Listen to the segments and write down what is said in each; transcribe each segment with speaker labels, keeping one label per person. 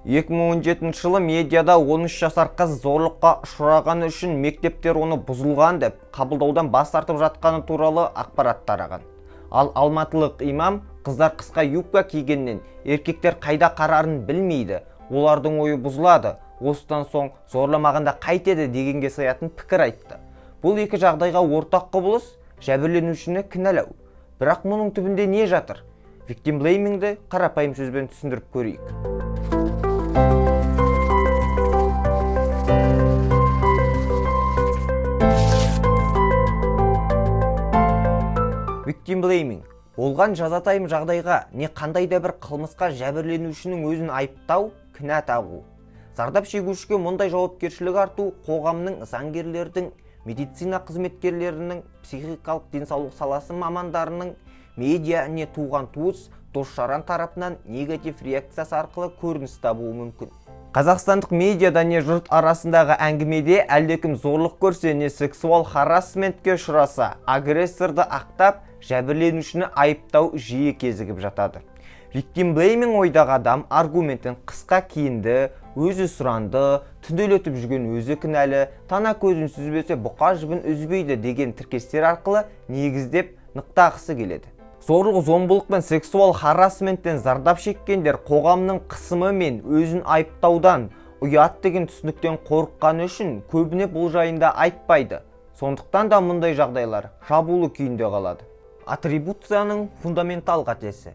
Speaker 1: 2017 жылы медиада 13 жасар қыз зорлыққа ұшырағаны үшін мектептер оны бұзылған деп қабылдаудан бас тартып жатқаны туралы ақпарат тараған. Ал алматылық имам қыздар қысқа юбка кигеннен еркектер қайда қарарын білмейді, олардың ойы бұзылады, осыдан соң зорламағанда қайтеді дегенге саятын пікір айтты. Бұл екі жағдайға ортақ құбылыс жәбірленушіні кінәлау. Бірақ мұның түбінде не жатыр? Victim blamingді қарапайым сөзбен түсіндіріп көрейік. Victim blaming болған жазатайым жағдайға не қандай да бір қылмысқа жәбірленушінің өзін айыптау, кінә тағу. Зардап шегушіге мұндай жауапкершілік арту қоғамның, заңгерлердің, медицина қызметкерлерінің, психикалық денсаулық саласы мамандарының, медиа не туған туыс, дос-жаран тарапынан негатив реакциясы арқылы көрініс табуы мүмкін. Қазақстандық медиада не жұрт арасындағы әңгімеде әлдекім зорлық көрсе не сексуал харассментке ұшыраса, агрессорды ақтап, жәбірленушіні айыптау жиі кезігіп жатады. Victim blaming ойдағы адам аргументін қысқа киінді, өзі сұранды, түнделетіп жүрген өзі кінәлі, тана көзін сүзбесе бұқа жібін үзбейді деген тіркестер арқылы негіздеп нықтағысы келеді. Зорлық, зомбылық пен сексуал харассменттен зардап шеккендер қоғамның қысымы мен өзін айыптаудан, ұят деген түсініктен қорыққаны үшін көбіне бұл жайында айтпайды. Сондықтан да мұндай жағдайлар жабулы күйінде қалады. Атрибуцияның фундаментал қатесі.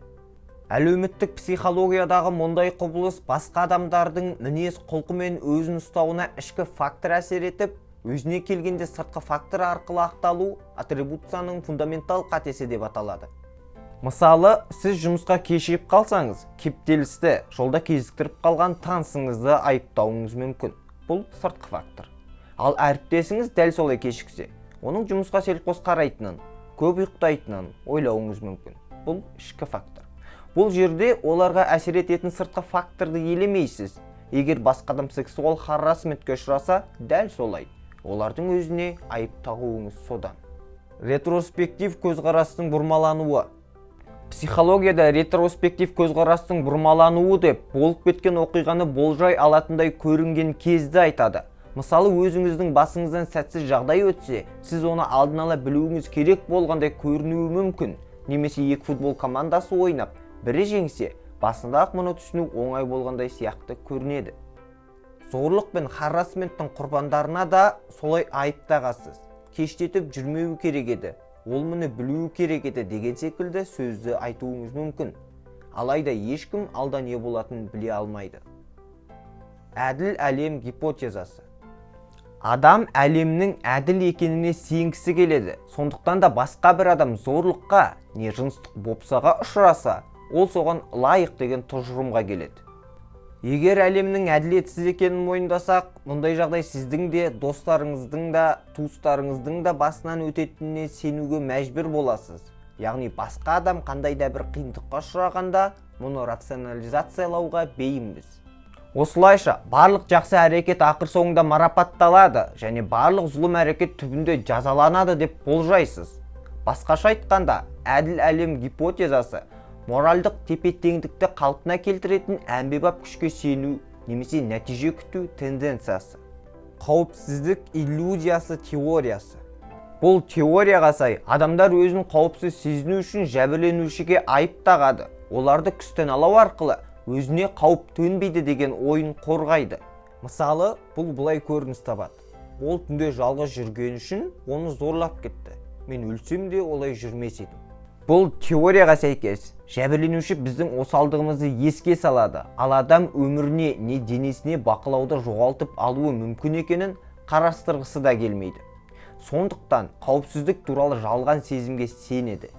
Speaker 1: Әлеуметтік психологиядағы мұндай құбылыс басқа адамдардың мінез құлқы мен өзін ұстауына ішкі фактор әсер етіп, өзіне келгенде сыртқы фактор арқылы ақталу атрибуцияның фундаментал қатесі деп аталады. Мысалы, сіз жұмысқа кешігіп қалсаңыз, кептелісті жолда кезіктіріп қалған танысыңызды айыптауыңыз мүмкін. Бұл сыртқы фактор. Ал әріптесіңіз дәл солай кешіксе, оның жұмысқа селқос қарайтынын, көп ұйықтайтынын ойлауыңыз мүмкін. Бұл ішкі фактор. Бұл жерде оларға әсер ететін сыртқы факторды елемейсіз. Егер басқа адам сексуал харассментке ұшыраса, дәл солай. Олардың өзіне айып тағуыңыз содан. Ретроспектив көзқарастың бұрмалануы. Психологияда ретроспектив көзқарастың бұрмалануы деп болып кеткен оқиғаны болжай алатындай көрінген кезді айтады. Мысалы, өзіңіздің басыңыздан сәтсіз жағдай өтсе, сіз оны алдын ала білуіңіз керек болғандай көрінуі мүмкін. Немесе екі футбол командасы ойнап, бірі жеңсе, басында-ақ мұны түсіну оңай болғандай сияқты көрінеді. Зорлық пен харассменттің құрбандарына да солай айып тағасыз. Кештетіп жүрмеу керек еді, ол мұны білуі керек еді деген секілді сөзді айтуыңыз мүмкін. Алайда ешкім алда не болатынын біле алмайды. Әділ әлем гипотезасы. Адам әлемнің әділ екеніне сенгісі келеді. Сондықтан да басқа бір адам зорлыққа не жыныстық бопсаға ұшыраса, ол соған лайық деген тұжырымға келеді. Егер әлемнің әділетсіз екенін мойындасақ, мұндай жағдай сіздің де, достарыңыздың да, туыстарыңыздың да басынан өтетініне сенуге мәжбүр боласыз. Яғни басқа адам қандай да бір қиындыққа ұшырағанда, мұны рационализациялауға бейімбіз. Осылайша, барлық жақсы әрекет ақыр соңында марапатталады және барлық зұлым әрекет түбінде жазаланады деп болжайсыз. Басқаша айтқанда, әділ әлем гипотезасы моральдық тепе-теңдікті қалпына келтіретін әмбебап күшке сену немесе нәтиже күту тенденциясы. Қауіпсіздік иллюзиясы теориясы. Бұл теорияға сай, адамдар өзін қауіпсіз сезіну үшін жәбірленушіге айып тағады. Оларды күстен алау арқылы өзіне қауіп төнбейді деген ойын қорғайды. Мысалы, бұл бұлай көрініс табады. Ол түнде жалғыз жүрген үшін оны зорлап кетті. Мен өлсем де олай жүрмес едім. Бұл теорияға сәйкес, жәбірленуші біздің осалдығымызды еске салады, ал адам өміріне не денесіне бақылауды жоғалтып алуы мүмкін екенін қарастырғысы да келмейді. Сондықтан қауіпсіздік туралы жалған сезімге сенеді.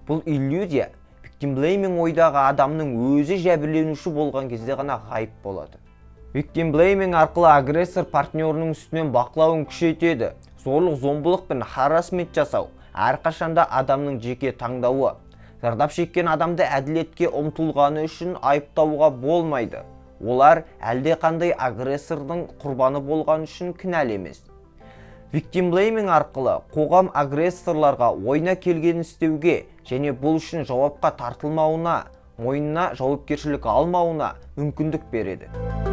Speaker 1: Бұл иллюзия victim blaming ойдағы адамның өзі жәбірленуші болған кезде ғана ғайып болады. Victim blaming арқылы агрессор партнерінің үстінен бақылауын күшейтеді. Зорлық, зомбылық пен харассмент жасау әрқашанда адамның жеке таңдауы. Зардап шеккен адамды әділетке ұмтылғаны үшін айыптауға болмайды. Олар әлде қандай агрессордың құрбаны болған үшін кінәлі емес. Victim blaming арқылы қоғам агрессорларға ойына келгенін істеуге және бұл үшін жауапқа тартылмауына, мойнына жауапкершілік алмауына мүмкіндік береді.